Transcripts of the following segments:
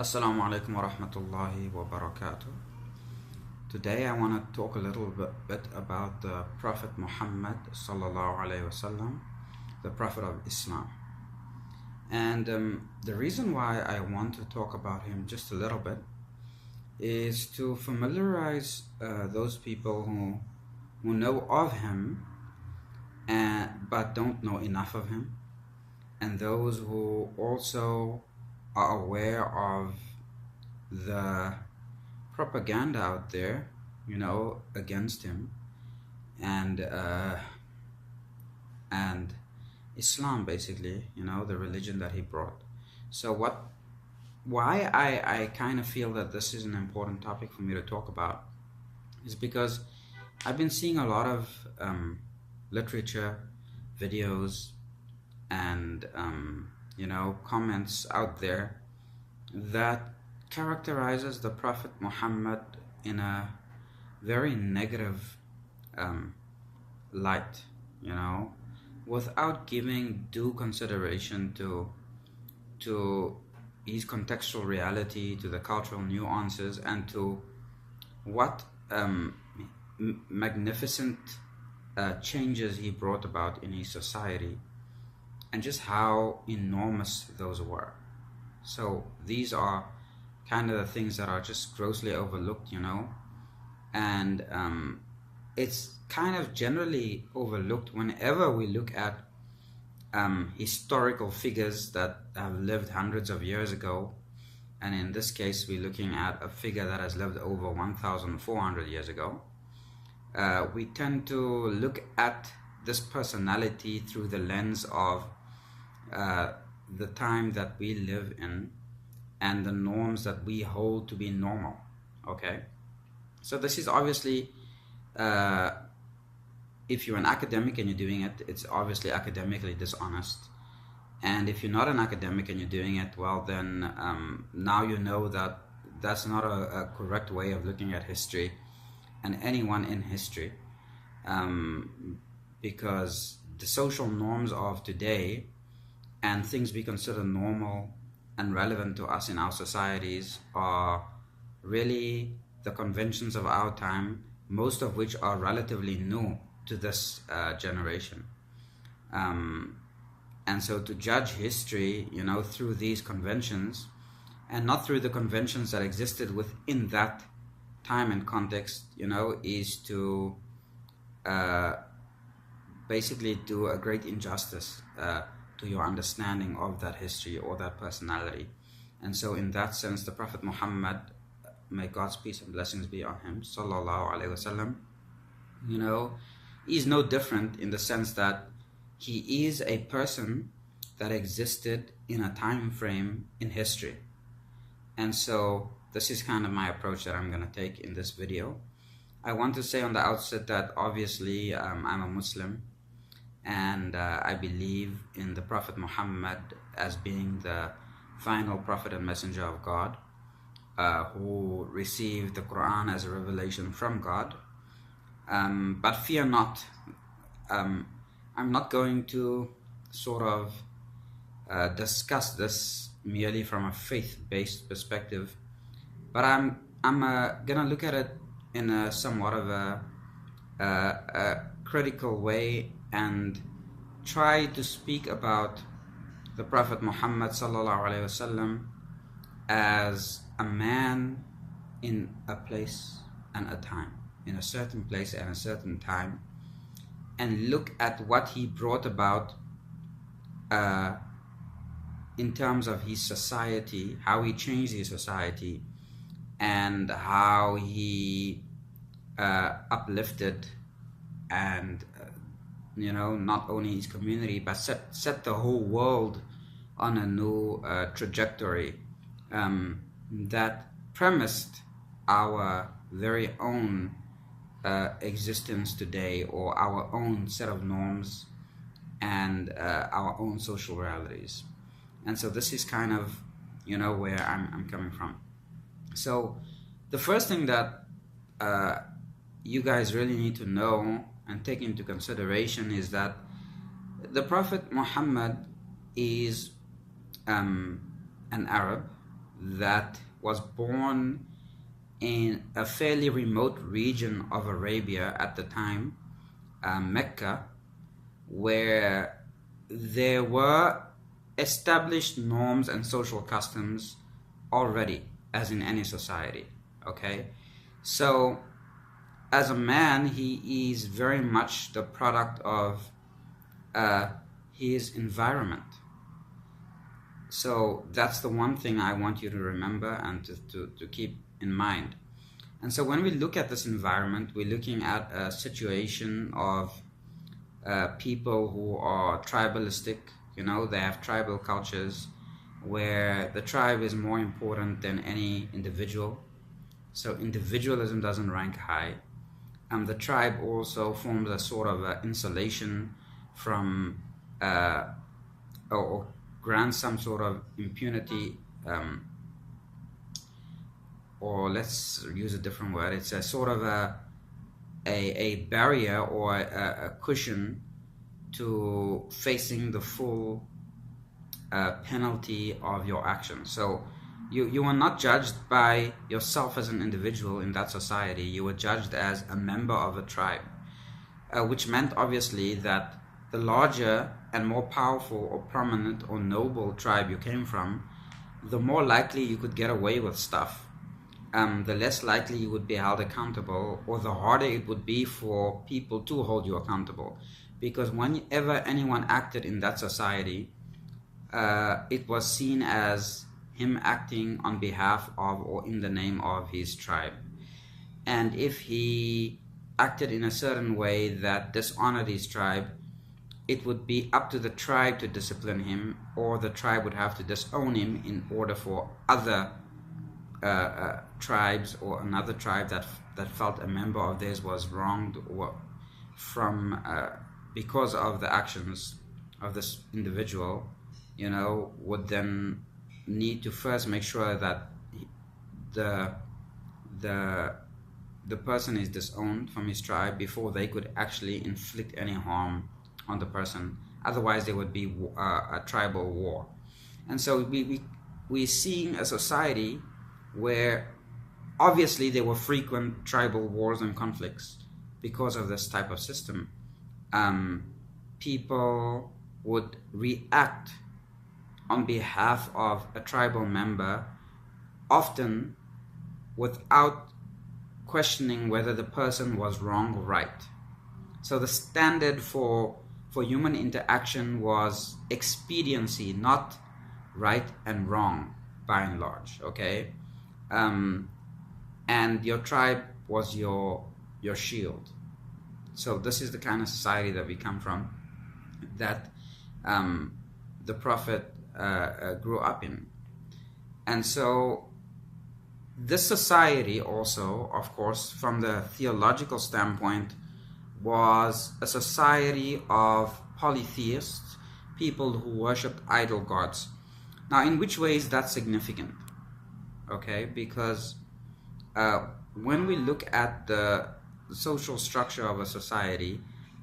Assalamu alaikum wa rahmatullahi wa barakatuh. Today I want to talk a little bit about the Prophet Muhammad sallallahu alaihi wasallam, the Prophet of Islam. And the reason why I want to talk about him just a little bit is to familiarize those people who know of him but don't know enough of him, and those who also are aware of the propaganda out there, against him and Islam, basically, the religion that he brought. So why I kind of feel that this is an important topic for me to talk about is because I've been seeing a lot of literature, videos, and comments out there that characterizes the Prophet Muhammad in a very negative light, without giving due consideration to his contextual reality, to the cultural nuances, and to what magnificent changes he brought about in his society, and just how enormous those were. So these are kind of the things that are just grossly overlooked, and it's kind of generally overlooked whenever we look at historical figures that have lived hundreds of years ago. And in this case, we're looking at a figure that has lived over 1,400 years ago. We tend to look at this personality through the lens of the time that we live in and the norms that we hold to be normal. Okay, so this is obviously, if you're an academic and you're doing it, it's obviously academically dishonest. And if you're not an academic and you're doing it, well, then now you know that that's not a correct way of looking at history and anyone in history, because the social norms of today and things we consider normal and relevant to us in our societies are really the conventions of our time, most of which are relatively new to this generation. And so to judge history, through these conventions and not through the conventions that existed within that time and context, is to basically do a great injustice to your understanding of that history or that personality. And so in that sense, the Prophet Muhammad, may God's peace and blessings be on him, sallallahu alaihi wasallam, is no different in the sense that he is a person that existed in a time frame in history. And so this is kind of my approach that I'm going to take in this video. I want to say on the outset that obviously I'm a Muslim, and I believe in the Prophet Muhammad as being the final prophet and messenger of God, who received the Quran as a revelation from God. But fear not, I'm not going to sort of discuss this merely from a faith-based perspective, but I'm gonna look at it in a somewhat of a critical way and try to speak about the Prophet Muhammad sallallahu alaihi wasallam as a man in a place and a time, in a certain place and a certain time, and look at what he brought about in terms of his society, how he changed his society, and how he uplifted and not only his community but set the whole world on a new trajectory that premised our very own existence today, or our own set of norms and our own social realities. And so this is kind of where I'm coming from. So the first thing that you guys really need to know and take into consideration is that the Prophet Muhammad is an Arab that was born in a fairly remote region of Arabia at the time, Mecca, where there were established norms and social customs already, as in any society. Okay, so as a man, he is very much the product of uh, his environment. So that's the one thing I want you to remember and to keep in mind. And so when we look at this environment, we're looking at a situation of people who are tribalistic. You know, they have tribal cultures where the tribe is more important than any individual. So individualism doesn't rank high. The tribe also forms a sort of insulation from or grants some sort of impunity, or let's use a different word. It's a sort of a barrier or a cushion to facing the full penalty of your actions. So you are not judged by yourself as an individual in that society. You were judged as a member of a tribe, which meant obviously that the larger and more powerful or prominent or noble tribe you came from, the more likely you could get away with stuff. The less likely you would be held accountable, or the harder it would be for people to hold you accountable. Because whenever anyone acted in that society, it was seen as him acting on behalf of or in the name of his tribe. And if he acted in a certain way that dishonored his tribe, it would be up to the tribe to discipline him, or the tribe would have to disown him in order for other tribes or another tribe that felt a member of theirs was wronged or from because of the actions of this individual, you know, would then need to first make sure that the person is disowned from his tribe before they could actually inflict any harm on the person. Otherwise, there would be a tribal war. And so we're seeing a society where obviously there were frequent tribal wars and conflicts because of this type of system. People would react on behalf of a tribal member, often without questioning whether the person was wrong or right. So the standard for human interaction was expediency, not right and wrong, by and large. Okay, and your tribe was your shield. So this is the kind of society that we come from, that the Prophet grew up in. And so this society also, of course, from the theological standpoint, was a society of polytheists, people who worshipped idol gods. Now, in which way is that significant? Okay, because when we look at the social structure of a society,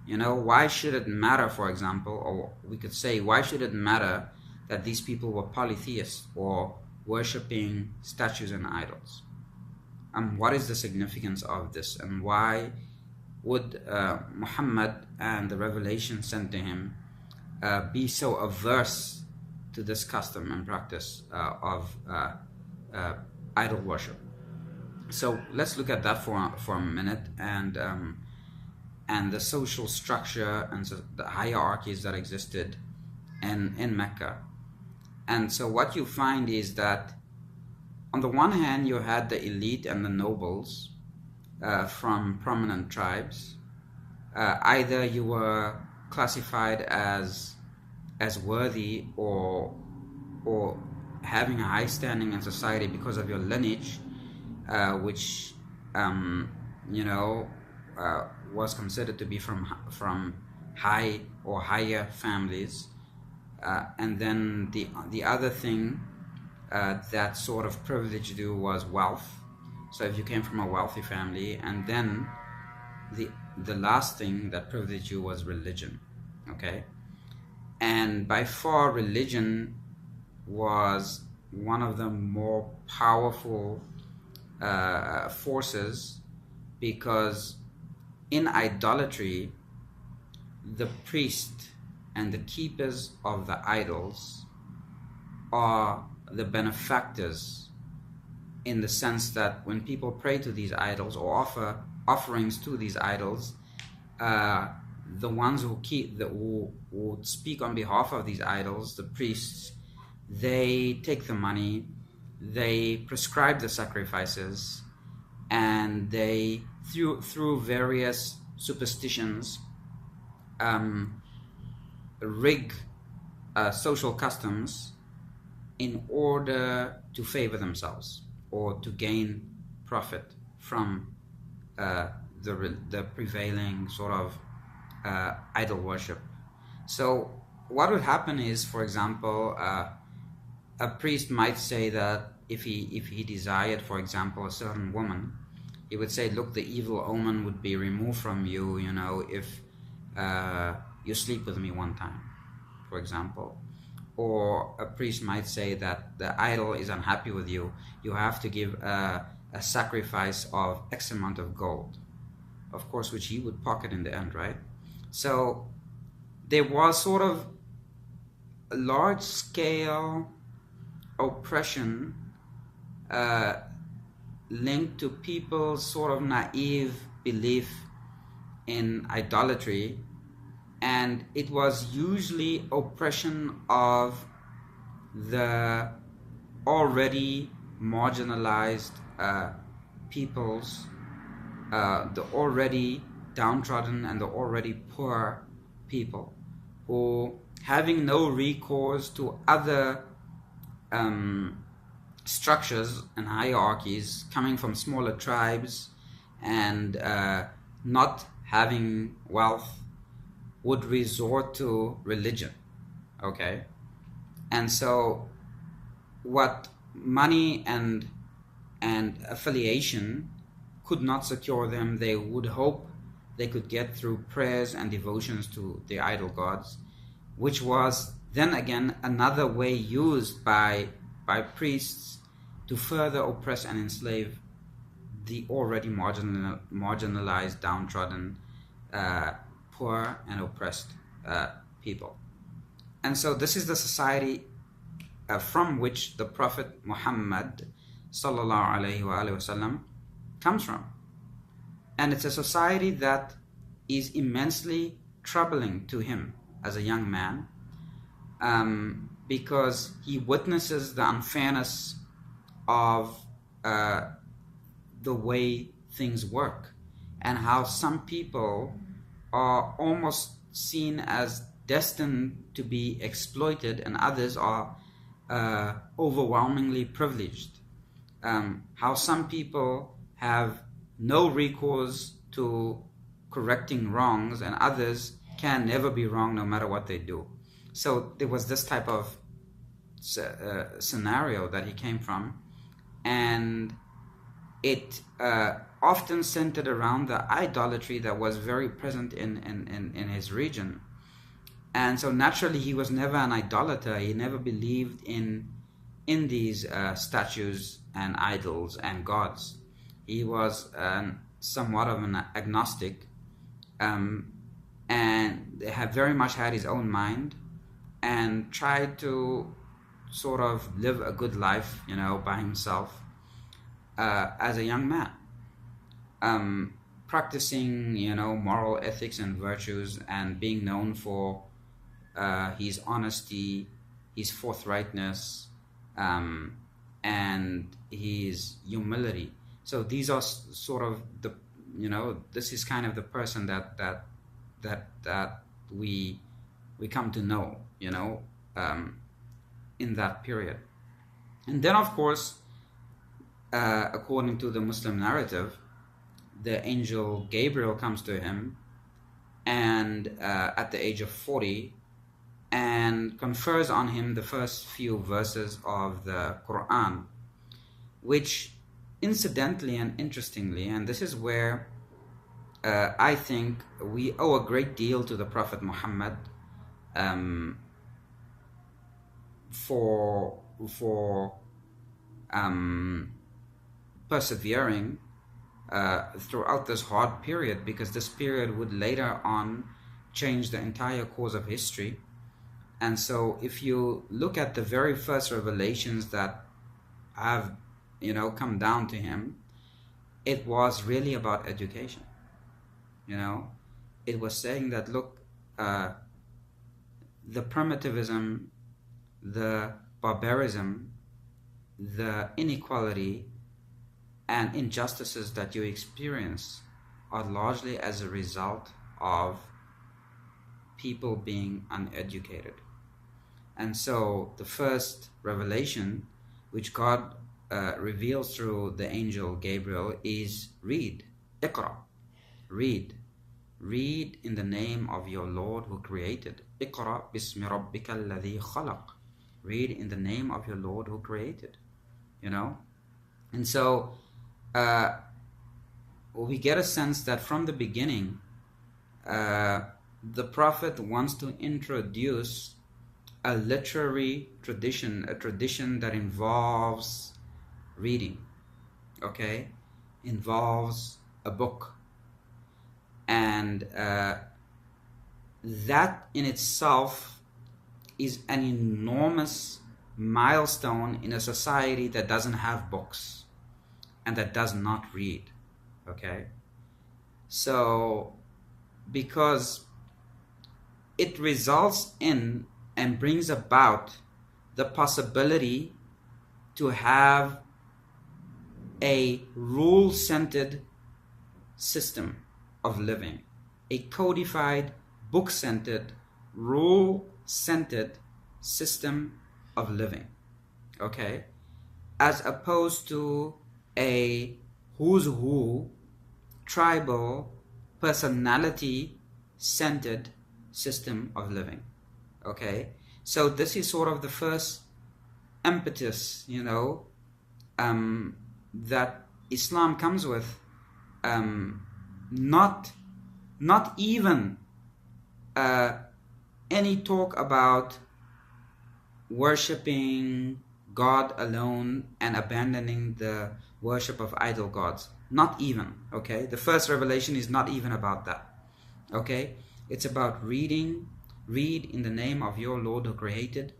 you know, why should it matter, for example, or we could say, why should it matter that these people were polytheists or worshipping statues and idols? What is the significance of this, and why would Muhammad and the revelation sent to him be so averse to this custom and practice of idol worship? So let's look at that for a minute, and the social structure and the hierarchies that existed in Mecca. And so what you find is that on the one hand you had the elite and the nobles from prominent tribes. Either you were classified as worthy or having a high standing in society because of your lineage, which you know was considered to be from high or higher families, and then the other thing that sort of privileged you was wealth. So if you came from a wealthy family, and then the last thing that privileged you was religion. Okay, and by far religion was one of the more powerful forces, because in idolatry, the priest and the keepers of the idols are the benefactors, in the sense that when people pray to these idols or offer offerings to these idols, the ones who speak on behalf of these idols, the priests, they take the money, they prescribe the sacrifices, and they through various superstitions rig social customs in order to favor themselves or to gain profit from the prevailing sort of idol worship. So what would happen is, for example, a priest might say that if he desired, for example, a certain woman, he would say, look, the evil omen would be removed from you, you know, if you sleep with me one time, for example. Or a priest might say that the idol is unhappy with you, you have to give a sacrifice of X amount of gold, of course, which he would pocket in the end, right? So there was sort of a large scale oppression linked to people's sort of naive belief in idolatry, and it was usually oppression of the already marginalized peoples, the already downtrodden and the already poor people, who, having no recourse to other structures and hierarchies, coming from smaller tribes and not having wealth, would resort to religion. Okay? And so what money and affiliation could not secure them, they would hope they could get through prayers and devotions to the idol gods, which was then again another way used by priests to further oppress and enslave the already marginalized, downtrodden, poor and oppressed people. And so this is the society from which the Prophet Muhammad sallallahu alaihi wasallam comes from. And it's a society that is immensely troubling to him as a young man, because he witnesses the unfairness of the way things work, and how some people are almost seen as destined to be exploited and others are overwhelmingly privileged. How some people have no recourse to correcting wrongs and others can never be wrong no matter what they do. So there was this type of scenario that he came from, and it often centered around the idolatry that was very present in his region. And so naturally he was never an idolater. He never believed in these statues and idols and gods. He was somewhat of an agnostic, and had very much had his own mind and tried to sort of live a good life, you know, by himself as a young man, practicing, you know, moral ethics and virtues, and being known for his honesty, his forthrightness, and his humility. So these are sort of the, you know, this is kind of the person that we come to know, you know, in that period. And then, of course, according to the Muslim narrative, the angel Gabriel comes to him, and at the age of 40, and confers on him the first few verses of the Quran, which incidentally and interestingly, and this is where I think we owe a great deal to the Prophet Muhammad for for persevering throughout this hard period, because this period would later on change the entire course of history. And so if you look at the very first revelations that have, come down to him, it was really about education. It was saying that, look, the primitivism, the barbarism, the inequality and injustices that you experience are largely as a result of people being uneducated. And so the first revelation which God reveals through the angel Gabriel is read, Iqra, read. Read in the name of your Lord who created. Iqra bismi rabbika alladhi khalaq. Read in the name of your Lord who created. And so we get a sense that from the beginning, the Prophet wants to introduce a literary tradition, a tradition that involves reading, involves a book. And that in itself is an enormous milestone in a society that doesn't have books and that does not read. So because it results in and brings about the possibility to have a rule-centered system of living, a codified, book-centered, rule-centered system of living, as opposed to a who's who, tribal, personality-centered system of living. So this is sort of the first impetus, that Islam comes with. Not even any talk about worshipping God alone and abandoning the worship of idol gods. Not even, The first revelation is not even about that, It's about read in the name of your Lord who created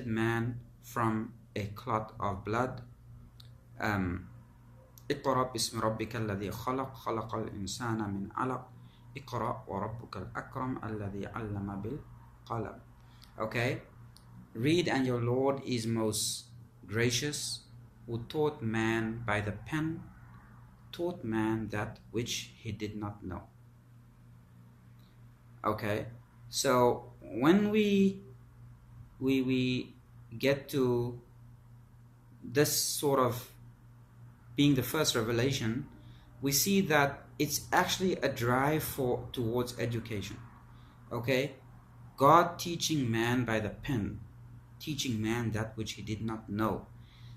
man from a clot of blood. اقرأ باسم ربك الذي خلق خلق الإنسان من علق اقرأ وربك الأكرم الذي علم بالقلم. Read, and your Lord is most gracious, who taught man by the pen, taught man that which he did not know. So when we get to this sort of being the first revelation, we see that it's actually a drive towards education. God teaching man by the pen, teaching man that which he did not know.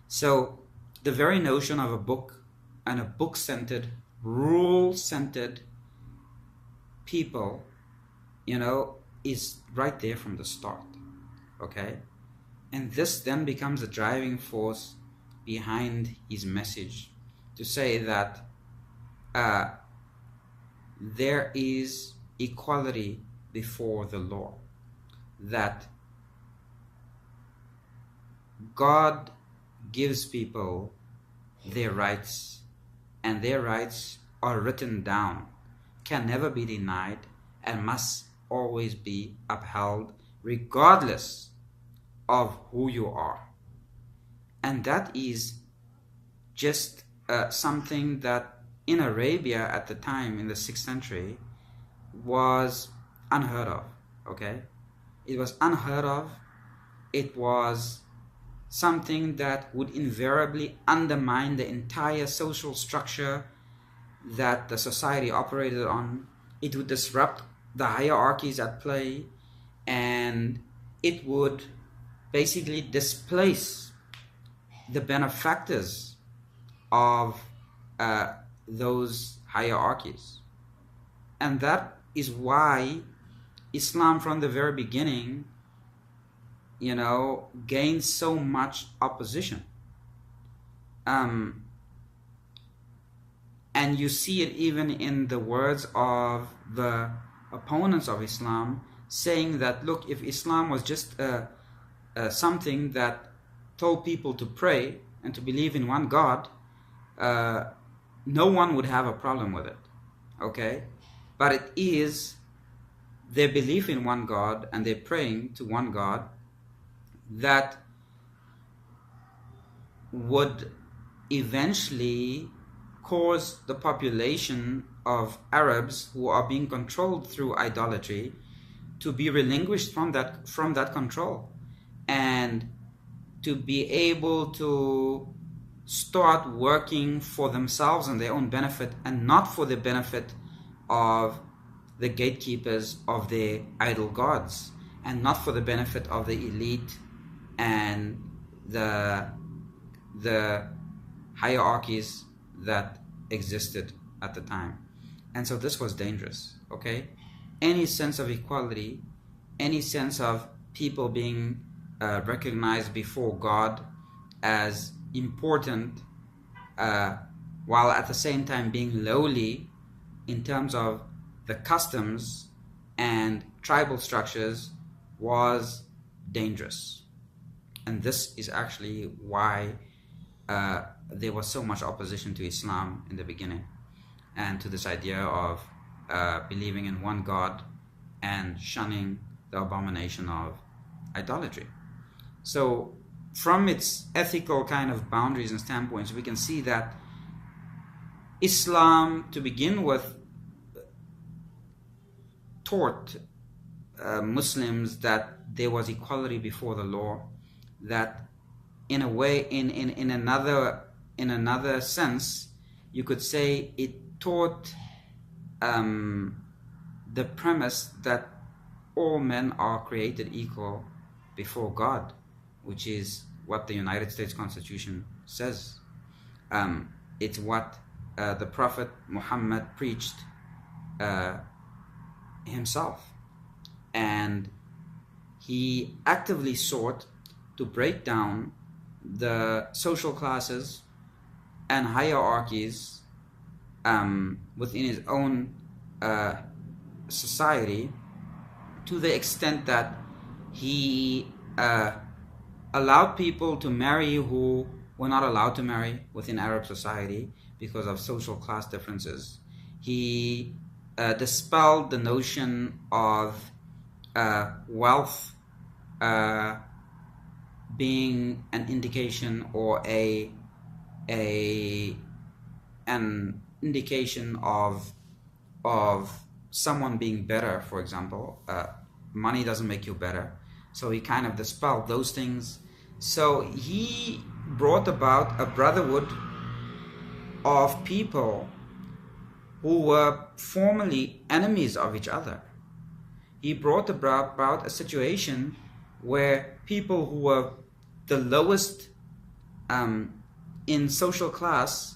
So the very notion of a book and a book-centered, rule-centered people, is right there from the start. And this then becomes a driving force behind his message, to say that there is equality before the law, that God gives people their rights, and their rights are written down, can never be denied, and must always be upheld regardless of who you are. And that is just something that in Arabia at the time, in the 6th century, was unheard of. It was unheard of. It was something that would invariably undermine the entire social structure that the society operated on. It would disrupt the hierarchies at play, and it would basically displace the benefactors of those hierarchies. And that is why Islam from the very beginning gained so much opposition. Um, and you see it even in the words of the opponents of Islam, saying that, look, if Islam was just something that told people to pray and to believe in one God, no one would have a problem with it. Okay? But it is their belief in one God and their praying to one God that would eventually cause the population of Arabs who are being controlled through idolatry to be relinquished from that control, and to be able to start working for themselves and their own benefit, and not for the benefit of the gatekeepers of their idol gods, and not for the benefit of the elite and the hierarchies that existed at the time. And so this was dangerous. Okay, any sense of equality, any sense of people being recognized before God as important, while at the same time being lowly in terms of the customs and tribal structures, was dangerous. And this is actually why there was so much opposition to Islam in the beginning, and to this idea of believing in one God and shunning the abomination of idolatry. So from its ethical kind of boundaries and standpoints, we can see that Islam, to begin with, taught Muslims that there was equality before the law, that in a way, in another sense, you could say it taught the premise that all men are created equal before God, which is what the United States Constitution says. It's what the Prophet Muhammad preached himself, and he actively sought to break down the social classes and hierarchies within his own society, to the extent that he allowed people to marry who were not allowed to marry within Arab society because of social class differences. He dispelled the notion of wealth being an indication, or an indication of someone being better. For example, money doesn't make you better. So he kind of dispelled those things. So he brought about a brotherhood of people who were formerly enemies of each other. He brought about a situation where people who were the lowest in social class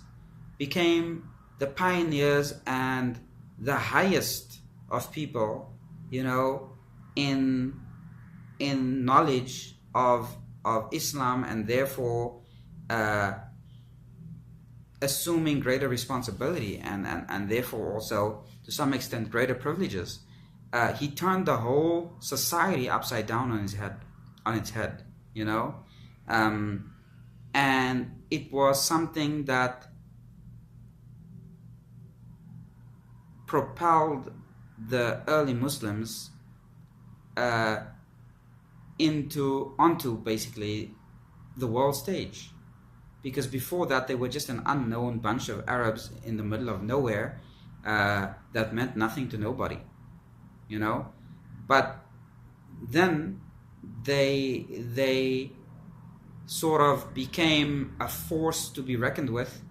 became the pioneers and the highest of people, in knowledge of Islam, and therefore assuming greater responsibility and therefore also to some extent greater privileges. He turned the whole society upside down on its head, and it was something that propelled the early Muslims onto basically the world stage, because before that they were just an unknown bunch of Arabs in the middle of nowhere that meant nothing to nobody, but then they sort of became a force to be reckoned with,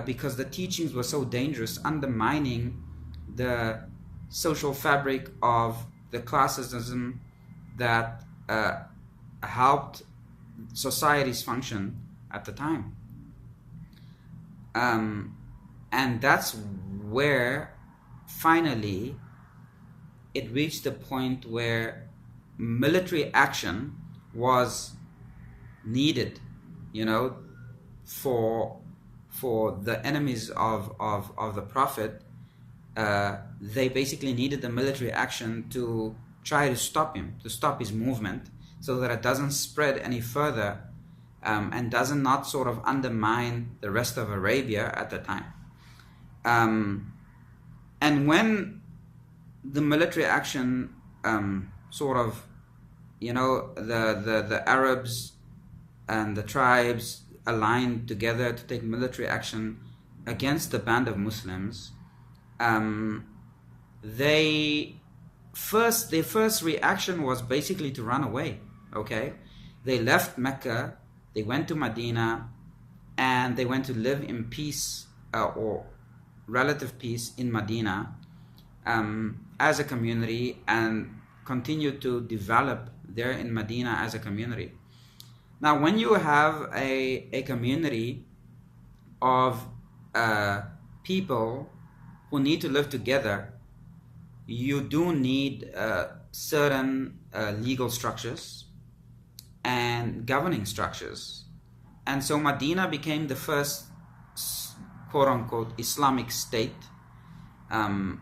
because the teachings were so dangerous, undermining the social fabric of the classism that helped societies function at the time. And that's where finally it reached the point where military action was needed, you know, for the enemies of the Prophet. They basically needed the military action to try to stop him, to stop his movement, so that it doesn't spread any further, and doesn't not sort of undermine the rest of Arabia at the time. And when the military action sort of, you know, the Arabs and the tribes aligned together to take military action against the band of Muslims, their first reaction was basically to run away. Okay, they left Mecca, they went to Medina, and they went to live in peace, or relative peace, in Medina, as a community, and continue to develop there in Medina as a community. Now, when you have a community of people who need to live together, you do need certain legal structures and governing structures. And so Medina became the first quote-unquote Islamic state. And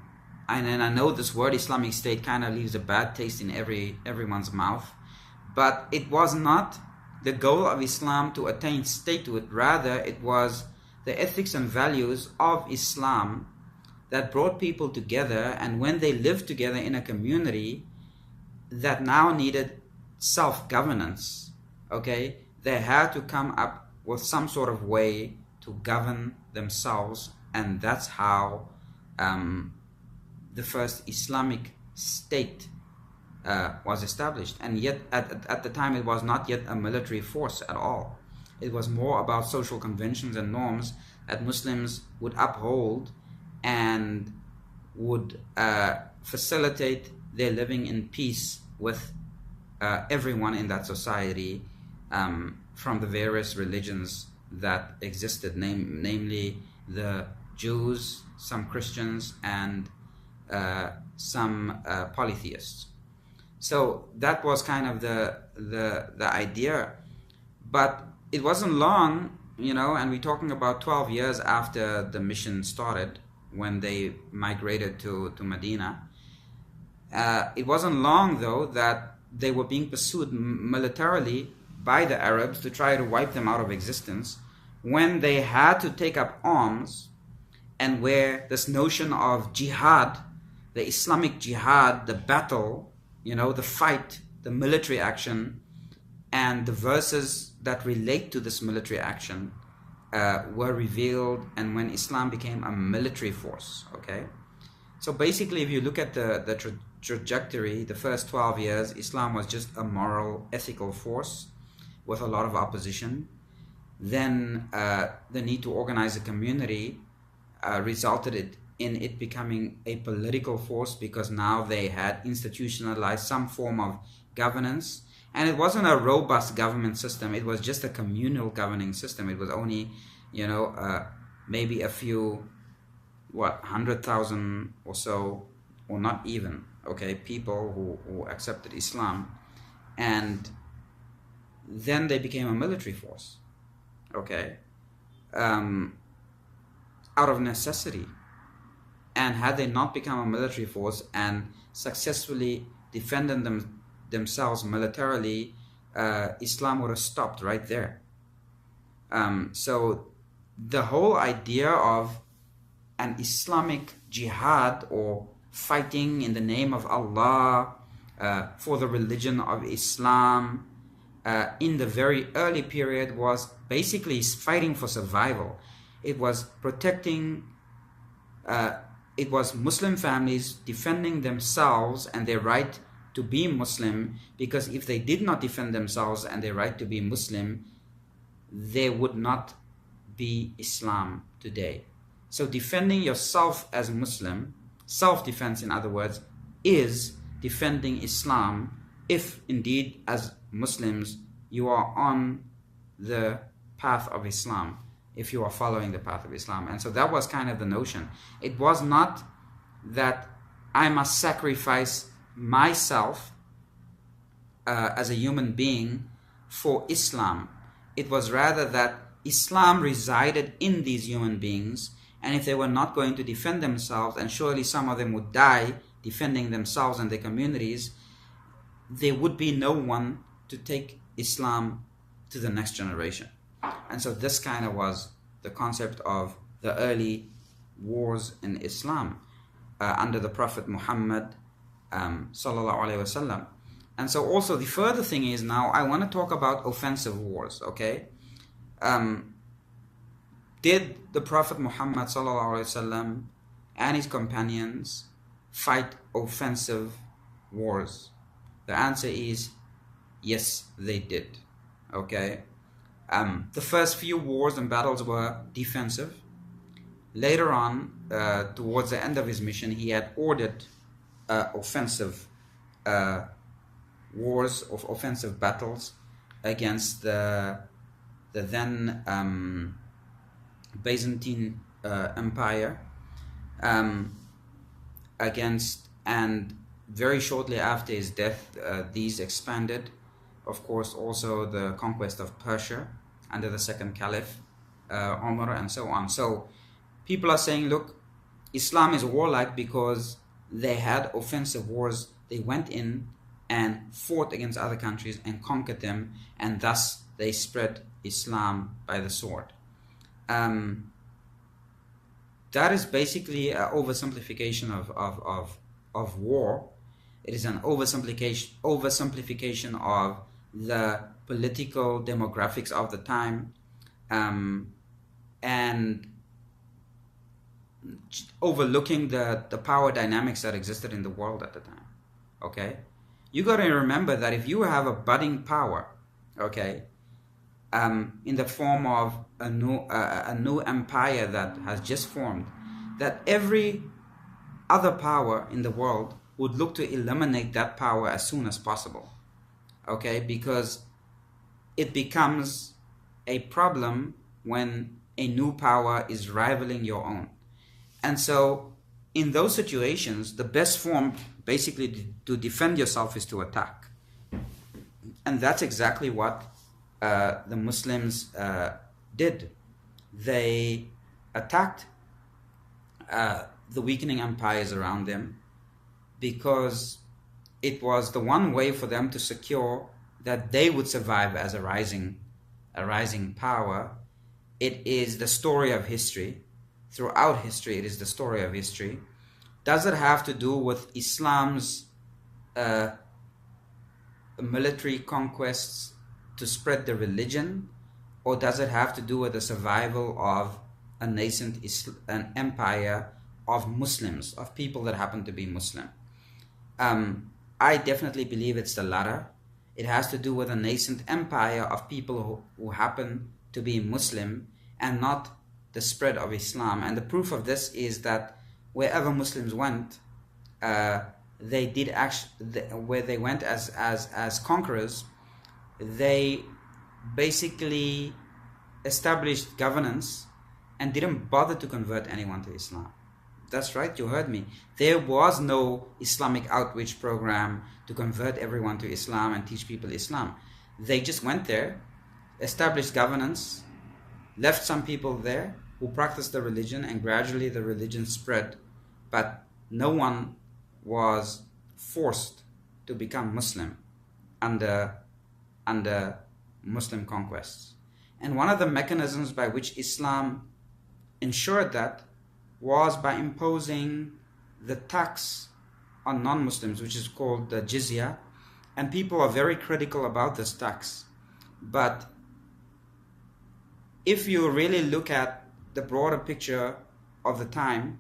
then I know this word Islamic state kind of leaves a bad taste in everyone's mouth, but it was not the goal of Islam to attain statehood. Rather, it was the ethics and values of Islam that brought people together, and when they lived together in a community that now needed self-governance, okay, they had to come up with some sort of way to govern themselves, and that's how the first Islamic state was established. And yet at the time it was not yet a military force at all. It was more about social conventions and norms that Muslims would uphold and would facilitate their living in peace with everyone in that society, from the various religions that existed, namely the Jews, some Christians, and some polytheists. So that was kind of the idea. But it wasn't long, you know, and we're talking about 12 years after the mission started, when they migrated to Medina. It wasn't long, though, that they were being pursued militarily by the Arabs to try to wipe them out of existence, when they had to take up arms, and where this notion of jihad, the Islamic jihad, the battle, you know, the fight, the military action, and the verses that relate to this military action were revealed, and when Islam became a military force. Okay, so basically, if you look at the trajectory, the first 12 years, Islam was just a moral, ethical force with a lot of opposition. Then the need to organize a community resulted in it becoming a political force, because now they had institutionalized some form of governance. And it wasn't a robust government system, it was just a communal governing system. It was only, you know, maybe a few, 100,000 or so, or not even, okay, people who accepted Islam. And then they became a military force, okay, out of necessity. And had they not become a military force and successfully defended themselves militarily, Islam would have stopped right there. So the whole idea of an Islamic jihad, or fighting in the name of Allah for the religion of Islam, in the very early period, was basically fighting for survival. It was protecting, it was Muslim families defending themselves and their right to be Muslim, because if they did not defend themselves and their right to be Muslim, there would not be Islam today. So defending yourself as Muslim, self-defense in other words, is defending Islam, if indeed as Muslims you are on the path of Islam, if you are following the path of Islam. And so that was kind of the notion. It was not that I must sacrifice myself as a human being for Islam. It was rather that Islam resided in these human beings, and if they were not going to defend themselves, and surely some of them would die defending themselves and their communities, there would be no one to take Islam to the next generation. And so this kind of was the concept of the early wars in Islam under the Prophet Muhammad sallallahu alaihi wasallam. And so also the further thing is, now I want to talk about offensive wars, okay? Did the Prophet Muhammad sallallahu alaihi wasallam and his companions fight offensive wars? The answer is yes, they did, okay? The first few wars and battles were defensive. Later on, towards the end of his mission, he had ordered offensive wars, of offensive battles against the then Byzantine Empire, and very shortly after his death, these expanded. Of course, also the conquest of Persia under the second Caliph, Umar, and so on. So people are saying, look, Islam is warlike because they had offensive wars. They went in and fought against other countries and conquered them, and thus they spread Islam by the sword. That is basically an oversimplification of war. It is an oversimplification of the political demographics of the time, and overlooking the power dynamics that existed in the world at the time. Okay, you got to remember that if you have a budding power, okay, in the form of a new empire that has just formed, that every other power in the world would look to eliminate that power as soon as possible, okay, because it becomes a problem when a new power is rivaling your own. And so in those situations, the best form basically to defend yourself is to attack. And that's exactly what the Muslims did. They attacked the weakening empires around them because it was the one way for them to secure that they would survive as a rising power. It is the story of history. Throughout history, it is the story of history. Does it have to do with Islam's military conquests to spread the religion, or does it have to do with the survival of a nascent an empire of Muslims, of people that happen to be Muslim? I definitely believe it's the latter. It has to do with a nascent empire of people who happen to be Muslim, and not the spread of Islam. And the proof of this is that wherever Muslims went, they did actually, where they went as conquerors, they basically established governance and didn't bother to convert anyone to Islam. That's right, you heard me. There was no Islamic outreach program to convert everyone to Islam and teach people Islam. They just went there, established governance, left some people there who practiced the religion, and gradually the religion spread. But no one was forced to become Muslim under Muslim conquests. And one of the mechanisms by which Islam ensured that was by imposing the tax on non-Muslims, which is called the jizya. And people are very critical about this tax. But if you really look at the broader picture of the time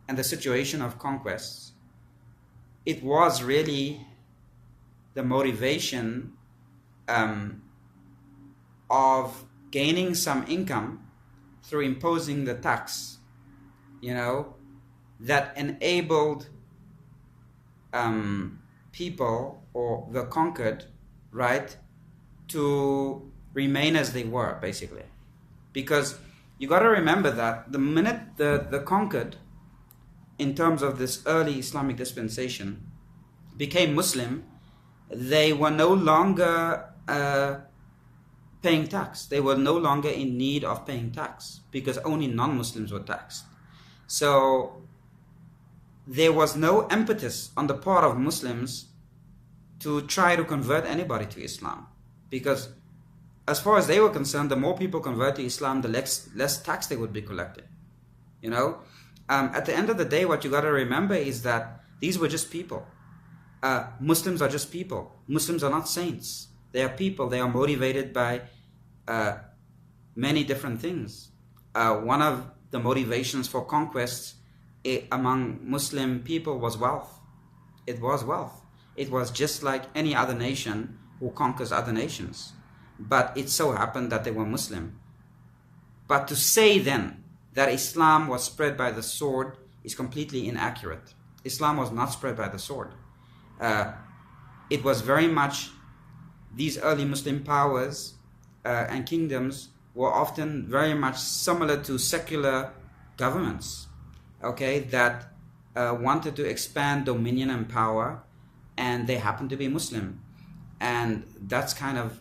and the situation of conquests, it was really the motivation of gaining some income through imposing the tax, that enabled people or the conquered, right, to remain as they were, basically. Because you got to remember that the minute the conquered, in terms of this early Islamic dispensation, became Muslim, they were no longer paying tax. They were no longer in need of paying tax because only non-Muslims were taxed. So there was no impetus on the part of Muslims to try to convert anybody to Islam, because as far as they were concerned, the more people convert to Islam, the less tax they would be collected. You know, at the end of the day, what you got to remember is that these were just people. Muslims are just people. Muslims are not saints. They are people. They are motivated by many different things. One of the motivations for conquests among Muslim people was wealth. It was wealth. It was just like any other nation who conquers other nations. But it so happened that they were Muslim. But to say then that Islam was spread by the sword is completely inaccurate. Islam was not spread by the sword. It was very much, these early Muslim powers and kingdoms were often very much similar to secular governments, okay, that wanted to expand dominion and power, and they happened to be Muslim. And that's kind of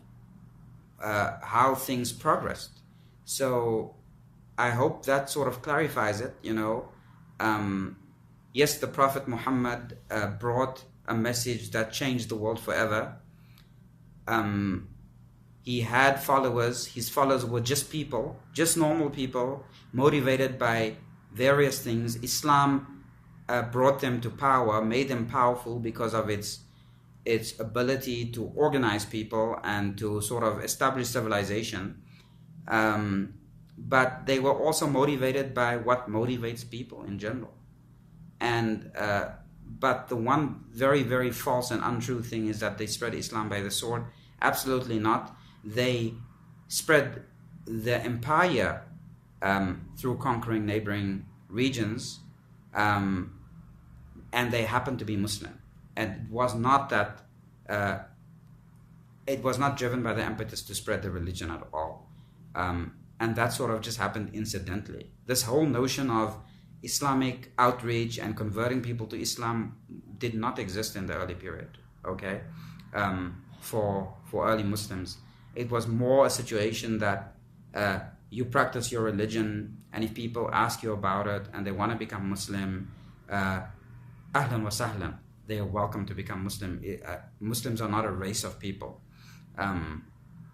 how things progressed. So I hope that sort of clarifies it, you know. Yes, the Prophet Muhammad brought a message that changed the world forever. He had followers. His followers were just people, just normal people, motivated by various things. Islam brought them to power, made them powerful because of its ability to organize people and to sort of establish civilization. But they were also motivated by what motivates people in general. And but the one very, very false and untrue thing is that they spread Islam by the sword. Absolutely not. They spread the empire through conquering neighboring regions, and they happened to be Muslim. And it was not that it was not driven by the impetus to spread the religion at all. And that sort of just happened incidentally. This whole notion of Islamic outreach and converting people to Islam did not exist in the early period, okay? For early Muslims. It was more a situation that you practice your religion, and if people ask you about it and they want to become Muslim, ahlan wa sahlan, they are welcome to become Muslim. Muslims are not a race of people.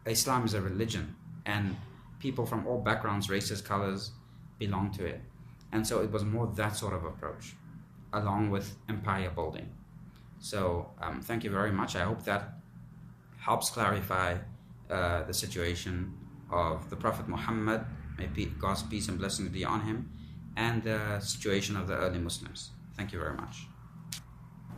Islam is a religion, and people from all backgrounds, races, colors belong to it. And so it was more that sort of approach, along with empire building. So thank you very much. I hope that helps clarify the situation of the Prophet Muhammad, may God's peace and blessings be on him, and the situation of the early Muslims. Thank you very much.